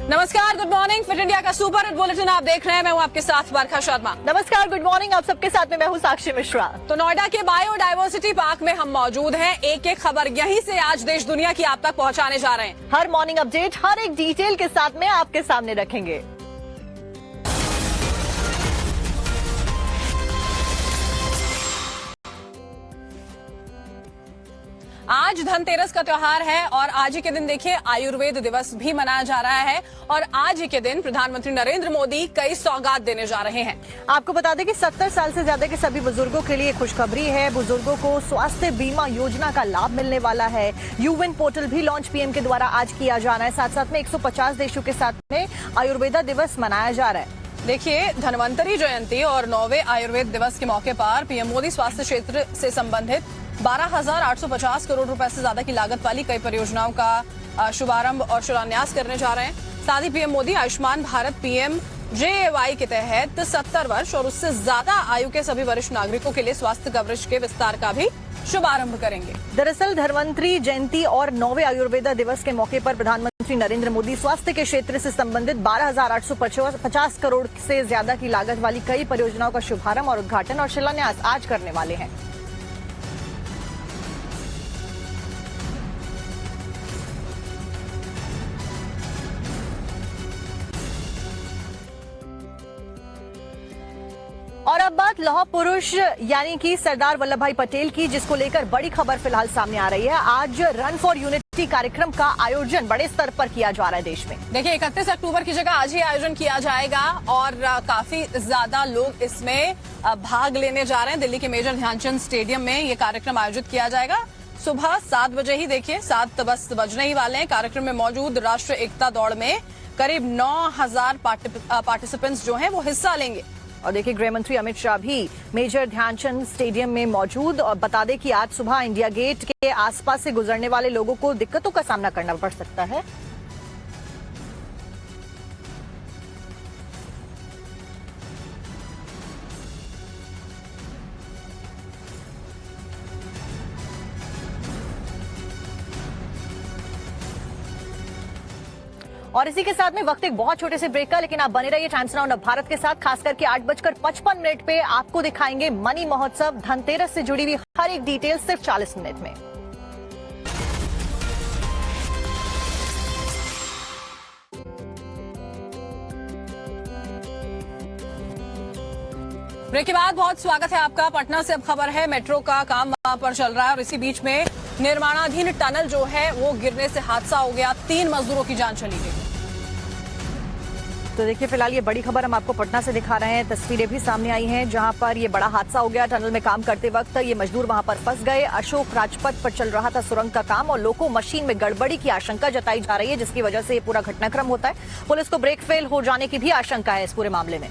नमस्कार, good morning. Fit India का super hit bulletin आप देख रहे हैं। मैं हूं आपके साथ बरखा शर्मा। नमस्कार, गुड मॉर्निंग। आप सबके साथ में मैं हूं साक्षी मिश्रा। तो नोएडा के बायोडायवर्सिटी पार्क में हम मौजूद हैं। एक एक खबर यहीं से आज देश दुनिया की आप तक पहुंचाने जा रहे हैं। हर मॉर्निंग अपडेट हर एक डिटेल के साथ में आपके सामने रखेंगे। आज धनतेरस का त्योहार है और आज ही के दिन देखिए आयुर्वेद दिवस भी मनाया जा रहा है और आज ही के दिन प्रधानमंत्री नरेंद्र मोदी कई सौगात देने जा रहे हैं। आपको बता दें कि 70 साल से ज्यादा के सभी बुजुर्गों के लिए खुशखबरी है। बुजुर्गों को स्वास्थ्य बीमा योजना का लाभ मिलने वाला है। यूविन पोर्टल भी लॉन्च पीएम के द्वारा आज किया जाना है। साथ साथ में 150 देशों के साथ में आयुर्वेदा दिवस मनाया जा रहा है। देखिए, धन्वंतरी जयंती और 9वें आयुर्वेद दिवस के मौके पर पीएम मोदी स्वास्थ्य क्षेत्र से संबंधित 12,850 करोड़ रुपए से ज्यादा की लागत वाली कई परियोजनाओं का शुभारंभ और शिलान्यास करने जा रहे हैं। साथ ही पीएम मोदी आयुष्मान भारत PMJAY के तहत 70 वर्ष और उससे ज्यादा आयु के सभी वरिष्ठ नागरिकों के लिए स्वास्थ्य कवरेज के विस्तार का भी शुभारंभ करेंगे। दरअसल धन्वंतरी जयंती और 9वें आयुर्वेदा दिवस के मौके पर प्रधानमंत्री नरेंद्र मोदी स्वास्थ्य के क्षेत्र से संबंधित 12,850 करोड़ से ज्यादा की लागत वाली कई परियोजनाओं का शुभारंभ और उद्घाटन और शिलान्यास आज करने वाले हैं। और अब बात लौह पुरुष यानी कि सरदार वल्लभ भाई पटेल की, जिसको लेकर बड़ी खबर फिलहाल सामने आ रही है। आज रन फॉर यूनिटी कार्यक्रम का आयोजन बड़े स्तर पर किया जा रहा है देश में। देखिए, 31 अक्टूबर की जगह आज ही आयोजन किया जाएगा और काफी ज्यादा लोग इसमें भाग लेने जा रहे हैं। दिल्ली के मेजर ध्यानचंद स्टेडियम में ये कार्यक्रम आयोजित किया जाएगा। सुबह 7 बजे ही, देखिए 7 बस बजने ही वाले हैं। कार्यक्रम में मौजूद राष्ट्रीय एकता दौड़ में करीब 9,000 पार्टिसिपेंट्स जो हैं वो हिस्सा लेंगे। और देखिए, गृह मंत्री अमित शाह भी मेजर ध्यानचंद स्टेडियम में मौजूद। और बता दें कि आज सुबह इंडिया गेट के आसपास से गुजरने वाले लोगों को दिक्कतों का सामना करना पड़ सकता है। और इसी के साथ में वक्त एक बहुत छोटे से ब्रेक का, लेकिन आप बने रहिए टाइम्स नाउ नव भारत के साथ। खास करके 8:55 पे आपको दिखाएंगे मनी महोत्सव, धनतेरस से जुड़ी हुई हर एक डिटेल सिर्फ 40 मिनट में। ब्रेक के बाद बहुत स्वागत है आपका। पटना से अब खबर है, मेट्रो का काम वहां पर चल रहा है और इसी बीच में निर्माणाधीन टनल जो है वो गिरने से हादसा हो गया। 3 मजदूरों की जान चली गई। तो देखिए, फिलहाल ये बड़ी खबर हम आपको पटना से दिखा रहे हैं। तस्वीरें भी सामने आई हैं जहां पर ये बड़ा हादसा हो गया। टनल में काम करते वक्त ये मजदूर वहां पर फंस गए। अशोक राजपथ पर चल रहा था सुरंग का काम और लोको मशीन में गड़बड़ी की आशंका जताई जा रही है, जिसकी वजह से ये पूरा घटनाक्रम होता है। पुलिस को ब्रेक फेल हो जाने की भी आशंका है इस पूरे मामले में।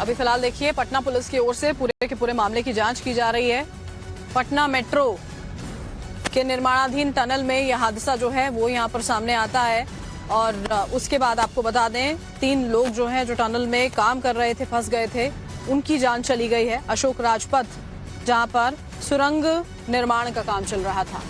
अभी फिलहाल देखिए, पटना पुलिस की ओर से पूरे के पूरे मामले की जांच की जा रही है। पटना मेट्रो के निर्माणाधीन टनल में यह हादसा जो है वो यहाँ पर सामने आता है और उसके बाद आपको बता दें 3 लोग जो हैं जो टनल में काम कर रहे थे, फंस गए थे, उनकी जान चली गई है। अशोक राजपथ जहां पर सुरंग निर्माण का काम चल रहा था।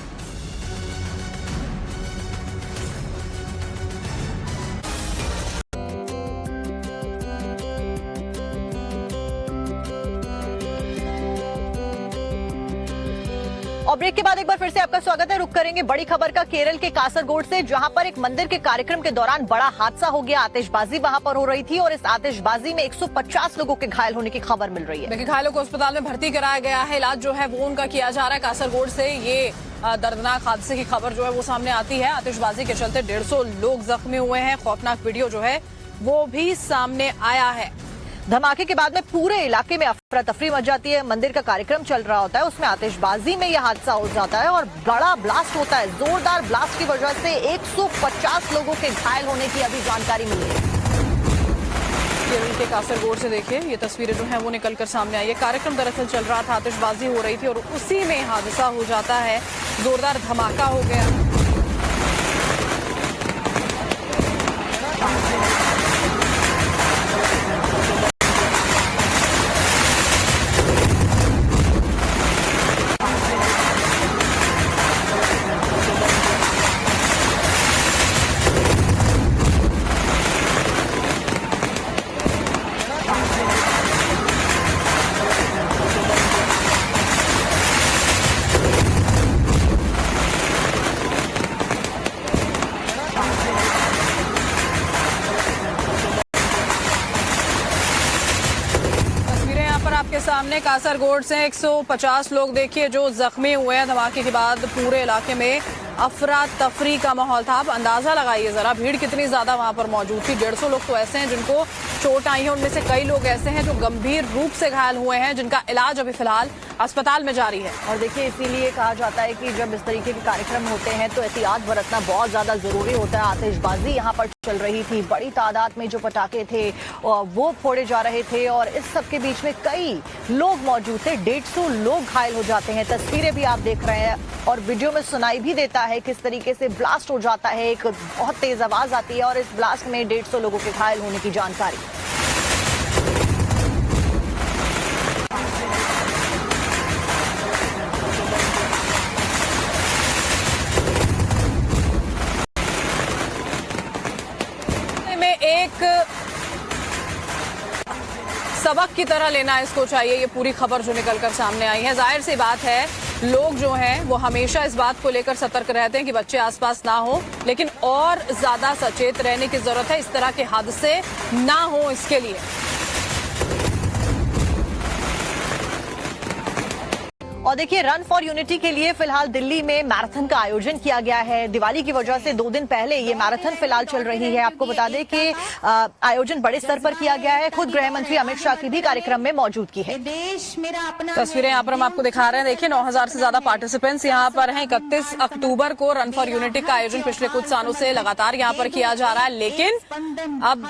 और ब्रेक के बाद एक बार फिर से आपका स्वागत है। रुक करेंगे बड़ी खबर का केरल के कासरगोड से, जहां पर एक मंदिर के कार्यक्रम के दौरान बड़ा हादसा हो गया। आतिशबाजी वहां पर हो रही थी और इस आतिशबाजी में 150 लोगों के घायल होने की खबर मिल रही है। देखिए, घायलों को अस्पताल में भर्ती कराया गया है। इलाज जो है वो उनका किया जा रहा है। कासरगोड से ये दर्दनाक हादसे की खबर जो है वो सामने आती है। आतिशबाजी के चलते 150 लोग जख्मी हुए हैं। खौफनाक वीडियो जो है वो भी सामने आया है। धमाके के बाद में पूरे इलाके में अफरा तफरी मच जाती है। मंदिर का कार्यक्रम चल रहा होता है, उसमें आतिशबाजी में यह हादसा हो जाता है और बड़ा ब्लास्ट होता है। जोरदार ब्लास्ट की वजह से 150 लोगों के घायल होने की अभी जानकारी मिली है। केरल के कासरगोड से देखिए, ये तस्वीरें जो हैं वो निकलकर सामने आई है। कार्यक्रम दरअसल चल रहा था, आतिशबाजी हो रही थी और उसी में हादसा हो जाता है। जोरदार धमाका हो गया। पुराने कासरगोड से 150 लोग देखिए जो जख्मी हुए हैं। धमाके के बाद पूरे इलाके में अफरा तफरी का माहौल था। आप अंदाजा लगाइए जरा भीड़ कितनी ज्यादा वहां पर मौजूद थी। 150 लोग तो ऐसे हैं जिनको चोट आई है, उनमें से कई लोग ऐसे हैं जो गंभीर रूप से घायल हुए हैं, जिनका इलाज अभी फिलहाल अस्पताल में जारी है। और देखिए इसीलिए कहा जाता है कि जब इस तरीके के कार्यक्रम होते हैं तो एहतियात बरतना बहुत ज्यादा जरूरी होता है। आतिशबाजी यहाँ पर चल रही थी, बड़ी तादाद में जो पटाखे थे वो फोड़े जा रहे थे और इस सब के बीच में कई लोग मौजूद थे। 150 लोग घायल हो जाते हैं। तस्वीरें भी आप देख रहे हैं और वीडियो में सुनाई भी देता है किस तरीके से ब्लास्ट हो जाता है। एक बहुत तेज आवाज आती है और इस ब्लास्ट में 150 लोगों के घायल होने की जानकारी। एक सबक की तरह लेना इसको चाहिए। ये पूरी खबर जो निकलकर सामने आई है, जाहिर सी बात है लोग जो हैं वो हमेशा इस बात को लेकर सतर्क रहते हैं कि बच्चे आसपास ना हो, लेकिन और ज्यादा सचेत रहने की जरूरत है। इस तरह के हादसे ना हो इसके लिए। और देखिए रन फॉर यूनिटी के लिए फिलहाल दिल्ली में मैराथन का आयोजन किया गया है। दिवाली की वजह से 2 दिन पहले ये मैराथन फिलहाल चल रही है। आपको बता दें कि आयोजन बड़े स्तर पर किया गया है। खुद गृह मंत्री अमित शाह की भी कार्यक्रम में मौजूदगी है। तस्वीरें यहाँ पर हम आपको दिखा रहे हैं। देखिए 9000 से ज्यादा पार्टिसिपेंट्स यहाँ पर हैं। 31 अक्टूबर को रन फॉर यूनिटी का आयोजन पिछले कुछ सालों से लगातार यहाँ पर किया जा रहा है, लेकिन अब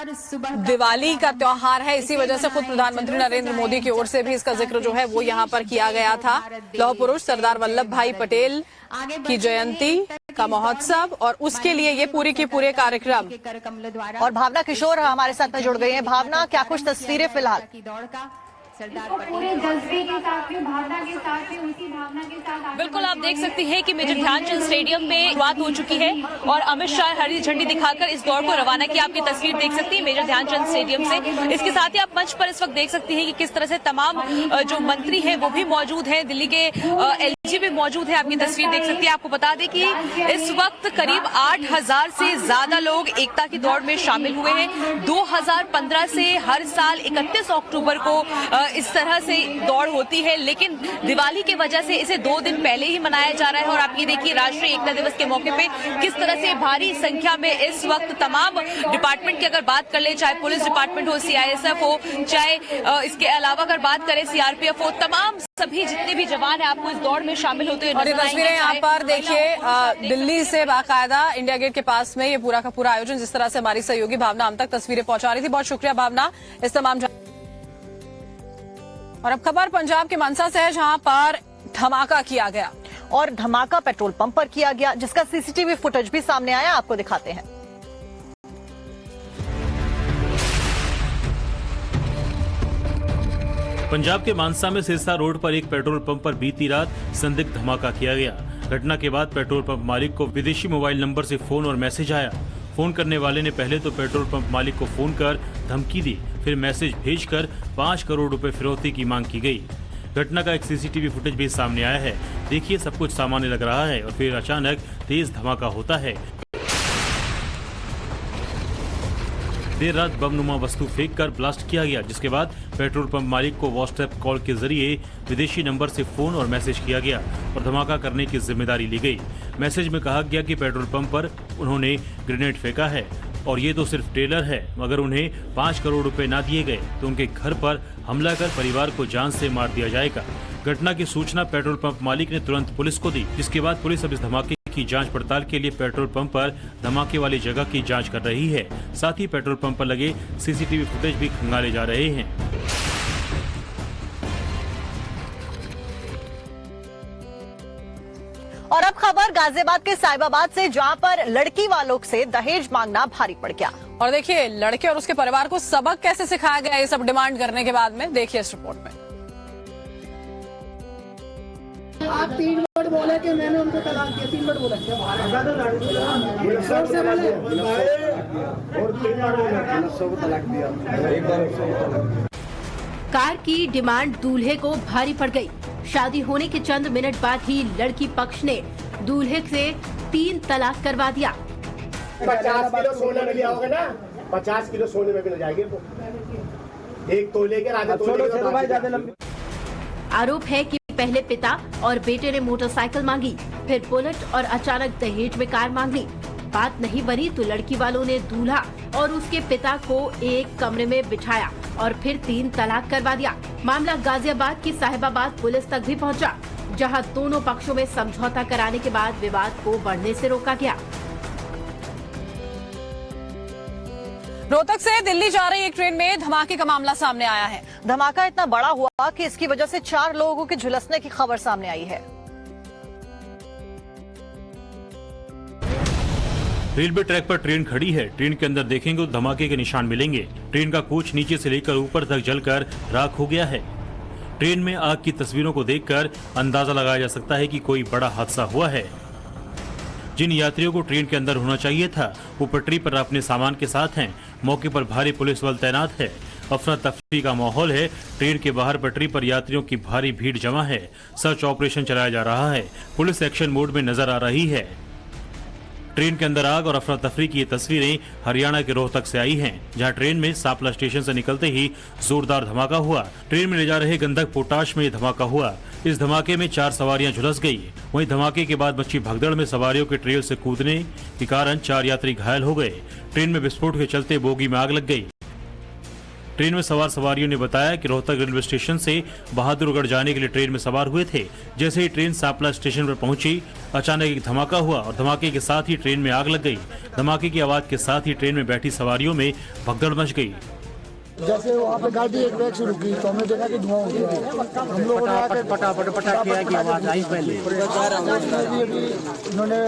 दिवाली का त्योहार है, इसी वजह से खुद प्रधानमंत्री नरेंद्र मोदी की ओर से भी इसका जिक्र जो है वो यहाँ पर किया गया था। लौह पुरुष सरदार वल्लभ भाई पटेल की जयंती का महोत्सव और उसके लिए ये पूरे के पूरे कार्यक्रम। और भावना किशोर हमारे साथ में जुड़ गई हैं। भावना, क्या कुछ तस्वीरें फिलहाल? पूरे जज्बे के साथ में, भावना के साथ में, उसी भावना के साथ बिल्कुल आप देख सकती हैं कि मेजर ध्यानचंद स्टेडियम में शुरुआत हो चुकी है और अमित शाह हरी झंडी दिखाकर इस दौड़ को रवाना किया। आपकी तस्वीर देख सकती है मेजर ध्यानचंद स्टेडियम से। इसके साथ ही आप मंच पर इस वक्त देख सकती हैं कि किस तरह से तमाम जो मंत्री हैं वो भी मौजूद हैं। दिल्ली के एलजी भी मौजूद है। आपकी तस्वीर देख सकती है। आपको बता दें कि इस वक्त करीब 8000 से ज्यादा लोग एकता की दौड़ में शामिल हुए हैं। 2015 से हर साल 31 अक्टूबर को इस तरह से दौड़ होती है, लेकिन दिवाली की वजह से इसे 2 दिन पहले ही मनाया जा रहा है। और आप ये देखिए राष्ट्रीय एकता दिवस के मौके पे किस तरह से भारी संख्या में इस वक्त तमाम डिपार्टमेंट की अगर बात कर ले, चाहे पुलिस डिपार्टमेंट हो, सीआईएसएफ हो, चाहे इसके अलावा अगर बात करें सीआरपीएफ हो, तमाम सभी जितने भी जवान है आपको इस दौड़ में शामिल होते हुए और ये तस्वीरें यहाँ पर देखिए दिल्ली से बाकायदा इंडिया गेट के पास में ये पूरा का पूरा आयोजन, जिस तरह से हमारी सहयोगी भावना हम तक तस्वीरें पहुंचा रही थी। बहुत शुक्रिया भावना इस तमाम। और अब खबर पंजाब के मनसा से है, जहां पर धमाका किया गया और धमाका पेट्रोल पंप पर किया गया, जिसका सीसीटीवी फुटेज भी सामने आया। आपको दिखाते हैं। पंजाब के मानसा में सिरसा रोड पर एक पेट्रोल पंप पर बीती रात संदिग्ध धमाका किया गया। घटना के बाद पेट्रोल पंप मालिक को विदेशी मोबाइल नंबर से फोन और मैसेज आया। फोन करने वाले ने पहले तो पेट्रोल पंप मालिक को फोन कर धमकी दी, फिर मैसेज भेजकर 5 करोड़ रुपए फिरौती की मांग की गई। घटना का एक सीसीटीवी फुटेज भी सामने आया है। देखिए सब कुछ सामान्य लग रहा है और फिर अचानक तेज धमाका होता है। देर रात बमनुमा वस्तु फेंककर ब्लास्ट किया गया, जिसके बाद पेट्रोल पंप मालिक को व्हाट्सएप कॉल के जरिए विदेशी नंबर से फोन और मैसेज किया गया और धमाका करने की जिम्मेदारी ली गई। मैसेज में कहा गया कि पेट्रोल पंप पर उन्होंने ग्रेनेड फेंका है और ये तो सिर्फ ट्रेलर है, अगर उन्हें 5 करोड़ रुपए ना दिए गए तो उनके घर पर हमला कर परिवार को जान से मार दिया जाएगा। घटना की सूचना पेट्रोल पंप मालिक ने तुरंत पुलिस को दी, जिसके बाद पुलिस अब इस धमाके की जांच पड़ताल के लिए पेट्रोल पंप पर धमाके वाली जगह की जांच कर रही है। साथ ही पेट्रोल पंप पर लगे सीसीटीवी फुटेज भी खंगाले जा रहे हैं। और अब खबर गाजियाबाद के साहिबाबाद से, जहां पर लड़की वालों से दहेज मांगना भारी पड़ गया। और देखिए लड़के और उसके परिवार को सबक कैसे सिखाया गया ये सब डिमांड करने के बाद में, देखिए इस रिपोर्ट में। आप 3 वर्ड बोले कि मैंने उनको तलाक दिया, 3 वर्ड बोला कार की डिमांड दूल्हे को भारी पड़ गई। शादी होने के चंद मिनट बाद ही लड़की पक्ष ने दूल्हे से 3 तलाक करवा दिया। 50 किलो सोने में लिया होगा ना, 50 किलो सोने में भी ले जाएंगे। 1 तोले के आधे तोले के आरोप है कि पहले पिता और बेटे ने मोटरसाइकिल मांगी, फिर बुलेट और अचानक दहेज में कार मांग ली। बात नहीं बनी तो लड़की वालों ने दूल्हा और उसके पिता को एक कमरे में बिठाया और फिर 3 तलाक करवा दिया। मामला गाजियाबाद की साहिबाबाद पुलिस तक भी पहुंचा, जहां दोनों पक्षों में समझौता कराने के बाद विवाद को बढ़ने से रोका गया। रोहतक से दिल्ली जा रही एक ट्रेन में धमाके का मामला सामने आया है। धमाका इतना बड़ा हुआ कि इसकी वजह से 4 लोगों के झुलसने की खबर सामने आई है। रेलवे ट्रैक पर ट्रेन खड़ी है। ट्रेन के अंदर देखेंगे तो धमाके के निशान मिलेंगे। ट्रेन का कोच नीचे से लेकर ऊपर तक जलकर राख हो गया है। ट्रेन में आग की तस्वीरों को देखकर अंदाजा लगाया जा सकता है कि कोई बड़ा हादसा हुआ है। जिन यात्रियों को ट्रेन के अंदर होना चाहिए था वो पटरी पर अपने सामान के साथ हैं। मौके पर भारी पुलिस बल तैनात है। अफरा तफरी का माहौल है। ट्रेन के बाहर पटरी पर यात्रियों की भारी भीड़ जमा है। सर्च ऑपरेशन चलाया जा रहा है। पुलिस एक्शन मोड में नजर आ रही है। ट्रेन के अंदर आग और अफरा तफरी की ये तस्वीरें हरियाणा के रोहतक से आई हैं, जहां ट्रेन में सापला स्टेशन से निकलते ही जोरदार धमाका हुआ। ट्रेन में ले जा रहे गंधक पोटाश में ये धमाका हुआ। इस धमाके में 4 सवारियां झुलस गई। वहीं धमाके के बाद मची भगदड़ में सवारियों के ट्रेन से कूदने के कारण 4 यात्री घायल हो गए। ट्रेन में विस्फोट के चलते बोगी में आग लग गई। ट्रेन में सवार सवारियों ने बताया कि रोहतक रेलवे स्टेशन से बहादुरगढ़ जाने के लिए ट्रेन में सवार हुए थे। जैसे ही ट्रेन सापला स्टेशन पर पहुंची, अचानक एक धमाका हुआ और धमाके के साथ ही ट्रेन में आग लग गई। धमाके की आवाज के साथ ही ट्रेन में बैठी सवारियों में भगदड़ मच गई। जैसे वहाँ पे गाड़ी एक बैग से रुकी तो हमने देखा कि धुआं उठ गया। हम लोगों ने पटाखे की आवाज आई पहले। उन्होंने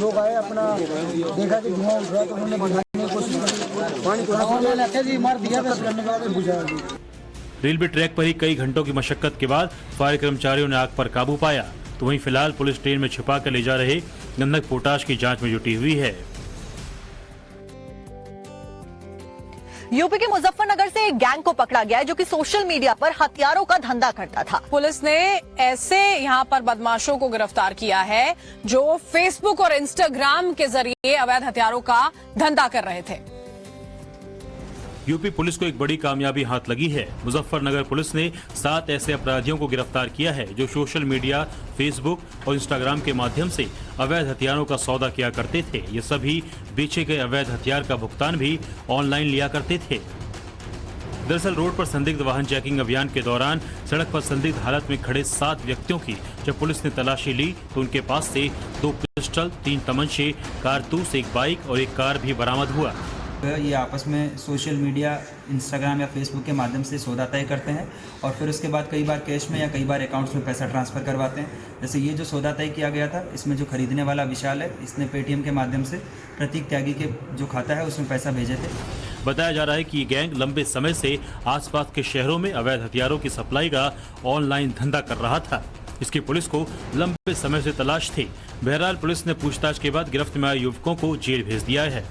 लोग आए, अपना देखा कि धुआं उठ रहा तो उन्होंने बुझाने की कोशिश की। मार दिया करने के बाद बुझाया। रेलवे ट्रैक पर ही कई घंटों की मशक्कत के बाद फायर कर्मचारियों ने आग पर काबू पाया। तो वहीं फिलहाल पुलिस ट्रेन में छिपा कर ले जा रहे गंधक पोटाश की जांच में जुटी हुई है। यूपी के मुजफ्फरनगर से एक गैंग को पकड़ा गया है जो कि सोशल मीडिया पर हथियारों का धंधा करता था। पुलिस ने ऐसे यहां पर बदमाशों को गिरफ्तार किया है जो फेसबुक और इंस्टाग्राम के जरिए अवैध हथियारों का धंधा कर रहे थे। यूपी पुलिस को एक बड़ी कामयाबी हाथ लगी है। मुजफ्फरनगर पुलिस ने 7 ऐसे अपराधियों को गिरफ्तार किया है जो सोशल मीडिया, फेसबुक और इंस्टाग्राम के माध्यम से अवैध हथियारों का सौदा किया करते थे। ये सभी बेचे गए अवैध हथियार का भुगतान भी ऑनलाइन लिया करते थे। दरअसल रोड पर संदिग्ध वाहन चेकिंग अभियान के दौरान सड़क पर संदिग्ध हालत में खड़े 7 व्यक्तियों की जब पुलिस ने तलाशी ली तो उनके पास से 2 पिस्टल, 3 तमंचे, कारतूस, एक बाइक और एक कार भी बरामद हुआ। ये आपस में सोशल मीडिया, इंस्टाग्राम या फेसबुक के माध्यम से सौदा तय करते हैं और फिर उसके बाद कई बार कैश में या कई बार अकाउंट्स में पैसा ट्रांसफ़र करवाते हैं। जैसे ये जो सौदा तय किया गया था, इसमें जो खरीदने वाला विशाल है, इसने पेटीएम के माध्यम से प्रतीक त्यागी के जो खाता है उसमें पैसा भेजे थे। बताया जा रहा है कि ये गैंग लंबे समय से आसपास के शहरों में अवैध हथियारों की सप्लाई का ऑनलाइन धंधा कर रहा था। इसकी पुलिस को लंबे समय से तलाश थी। बहरहाल पुलिस ने पूछताछ के बाद गिरफ्त में आए युवकों को जेल भेज दिया है।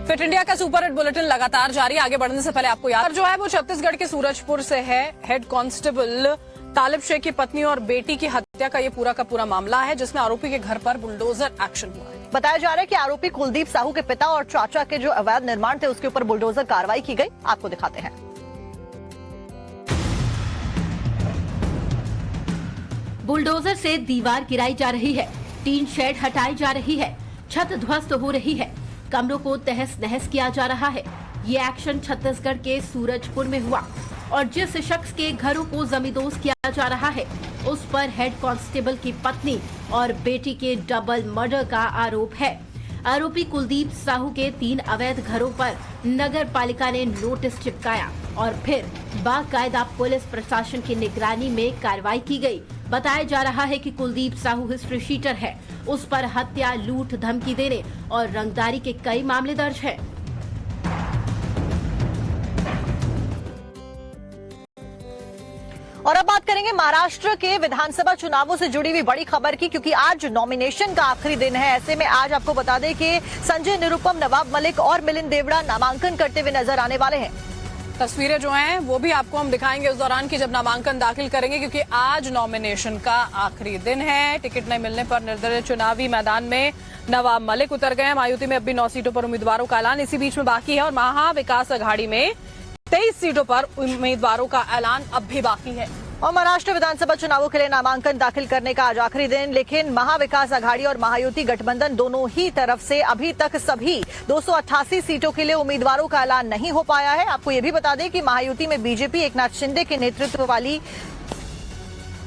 फिट इंडिया का सुपर हिट बुलेटिन लगातार जारी। आगे बढ़ने से पहले आपको याद जो है वो छत्तीसगढ़ के सूरजपुर से है। हेड कांस्टेबल तालिब शेख की पत्नी और बेटी की हत्या का ये पूरा का पूरा मामला है, जिसमें आरोपी के घर पर बुलडोजर एक्शन हुआ है। बताया जा रहा है कि आरोपी कुलदीप साहू के पिता और चाचा के जो अवैध निर्माण थे उसके ऊपर बुलडोजर कार्रवाई की गई। आपको दिखाते हैं। बुलडोजर से दीवार गिराई जा रही है, टीन शेड हटाई जा रही है, छत ध्वस्त हो रही है, कमरों को तहस नहस किया जा रहा है। ये एक्शन छत्तीसगढ़ के सूरजपुर में हुआ और जिस शख्स के घरों को जमींदोज किया जा रहा है उस पर हेड कांस्टेबल की पत्नी और बेटी के डबल मर्डर का आरोप है। आरोपी कुलदीप साहू के 3 अवैध घरों पर नगर पालिका ने नोटिस चिपकाया और फिर बाकायदा पुलिस प्रशासन की निगरानी में कार्रवाई की गई। बताया जा रहा है कि कुलदीप साहू हिस्ट्री शीटर है। उस पर हत्या, लूट, धमकी देने और रंगदारी के कई मामले दर्ज हैं। और अब बात करेंगे महाराष्ट्र के विधानसभा चुनावों से जुड़ी हुई बड़ी खबर की, क्योंकि आज नॉमिनेशन का आखिरी दिन है। ऐसे में आज आपको बता दें कि संजय निरुपम, नवाब मलिक और मिलिंद देवड़ा नामांकन करते हुए नजर आने वाले हैं। तस्वीरें जो हैं वो भी आपको हम दिखाएंगे उस दौरान की जब नामांकन दाखिल करेंगे, क्योंकि आज नॉमिनेशन का आखिरी दिन है। टिकट नहीं मिलने पर निर्दलीय चुनावी मैदान में नवाब मलिक उतर गए हैं। मायूती में अब भी 9 सीटों पर उम्मीदवारों का ऐलान इसी बीच में बाकी है और महा विकास अघाड़ी में 23 सीटों पर उम्मीदवारों का ऐलान अब भी बाकी है। और महाराष्ट्र विधानसभा चुनावों के लिए नामांकन दाखिल करने का आज आखिरी दिन, लेकिन महाविकास आघाड़ी और महायुति गठबंधन दोनों ही तरफ से अभी तक सभी 288 सीटों के लिए उम्मीदवारों का ऐलान नहीं हो पाया है। आपको यह भी बता दें कि महायुति में बीजेपी एकनाथ शिंदे के नेतृत्व वाली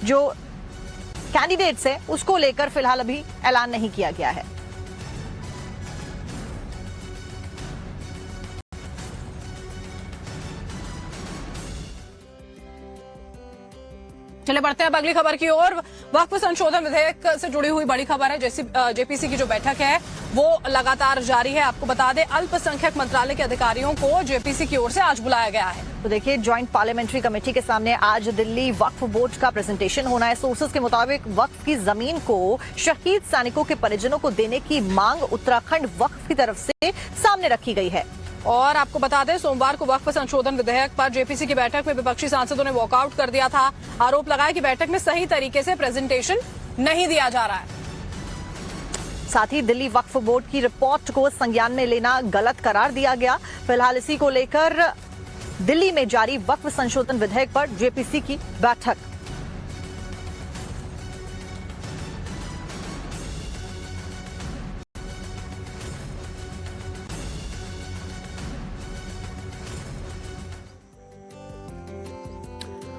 जो कैंडिडेट्स है उसको लेकर फिलहाल अभी ऐलान नहीं किया गया है। चले बढ़ते हैं अब अगली खबर की ओर। वक्फ संशोधन विधेयक से जुड़ी हुई बड़ी खबर है। जैसे जेपीसी की जो बैठक है वो लगातार जारी है। आपको बता दें अल्पसंख्यक मंत्रालय के अधिकारियों को जेपीसी की ओर से आज बुलाया गया है। तो देखिए, ज्वाइंट पार्लियामेंट्री कमेटी के सामने आज दिल्ली वक्फ बोर्ड का प्रेजेंटेशन होना है। सोर्सेज के मुताबिक वक्फ की जमीन को शहीद सैनिकों के परिजनों को देने की मांग उत्तराखंड वक्फ की तरफ से सामने रखी गई है। और आपको बता दें सोमवार को वक्फ संशोधन विधेयक पर जेपीसी की बैठक में विपक्षी सांसदों ने वॉकआउट कर दिया था। आरोप लगाया कि बैठक में सही तरीके से प्रेजेंटेशन नहीं दिया जा रहा है। साथ ही दिल्ली वक्फ बोर्ड की रिपोर्ट को संज्ञान में लेना गलत करार दिया गया। फिलहाल इसी को लेकर दिल्ली में जारी वक्फ संशोधन विधेयक पर जेपीसी की बैठक।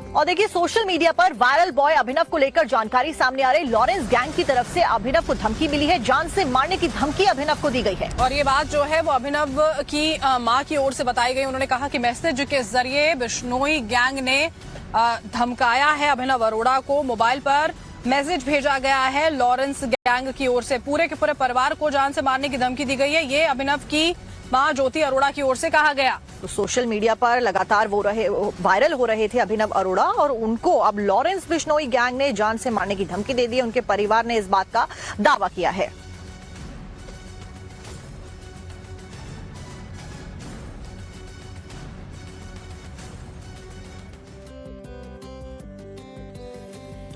और देखिए, सोशल मीडिया पर वायरल बॉय अभिनव को लेकर जानकारी सामने आ रही। लॉरेंस गैंग की तरफ से अभिनव को धमकी मिली है। जान से मारने की धमकी अभिनव को दी गई है। और ये बात जो है वो अभिनव की मां की ओर से बताई गई। उन्होंने कहा कि मैसेज के जरिए बिश्नोई गैंग ने धमकाया है अभिनव अरोड़ा को। मोबाइल पर मैसेज भेजा गया है लॉरेंस गैंग की ओर से। पूरे के पूरे परिवार को जान से मारने की धमकी दी गई है। ये अभिनव की मां ज्योति अरोड़ा की ओर से कहा गया। तो सोशल मीडिया पर लगातार वायरल हो रहे थे अभिनव अरोड़ा, और उनको अब लॉरेंस बिश्नोई गैंग ने जान से मारने की धमकी दे दी है। उनके परिवार ने इस बात का दावा किया है।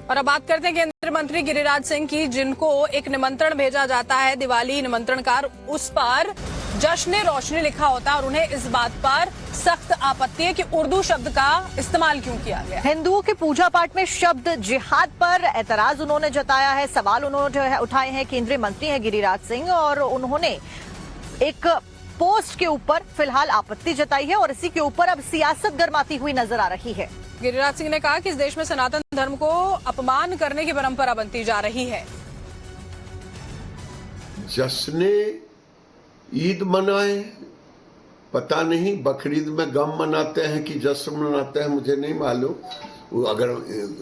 और अब बात करते हैं केंद्रीय मंत्री गिरिराज सिंह की, जिनको एक निमंत्रण भेजा जाता है दिवाली निमंत्रण कार्ड, उस पर जश्न रोशनी लिखा होता है और उन्हें इस बात पर सख्त आपत्ति है कि उर्दू शब्द का इस्तेमाल क्यों किया गया। हिंदुओं के पूजा पाठ में शब्द जिहाद पर एतराज उन्होंने जताया है। सवाल उन्होंने जो है उठाए हैं। केंद्रीय मंत्री हैं गिरिराज सिंह और उन्होंने एक पोस्ट के ऊपर फिलहाल आपत्ति जताई है और इसी के ऊपर अब सियासत गर्माती हुई नजर आ रही है। गिरिराज सिंह ने कहा कि इस देश में सनातन धर्म को अपमान करने की परंपरा बनती जा रही है। जश्ने ईद मनाए, पता नहीं बकरीद में गम मनाते हैं कि जश्न मनाते हैं, मुझे नहीं मालूम। अगर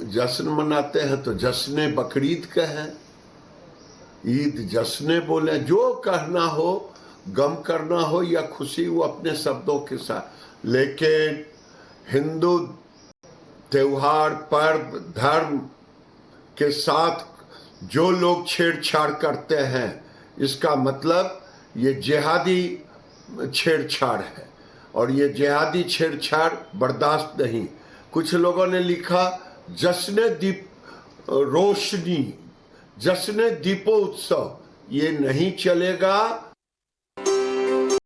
जश्न मनाते हैं तो जश्ने बकरीद का है, ईद जश्ने बोले। जो कहना हो, गम करना हो या खुशी, वो अपने शब्दों के साथ। लेकिन हिंदू त्योहार, पर्व, धर्म के साथ जो लोग छेड़छाड़ करते हैं, इसका मतलब ये जिहादी छेड़छाड़ है और ये जिहादी छेड़छाड़ बर्दाश्त नहीं। कुछ लोगों ने लिखा जश्न दीप रोशनी, जश्न दीपोत्सव, ये नहीं चलेगा।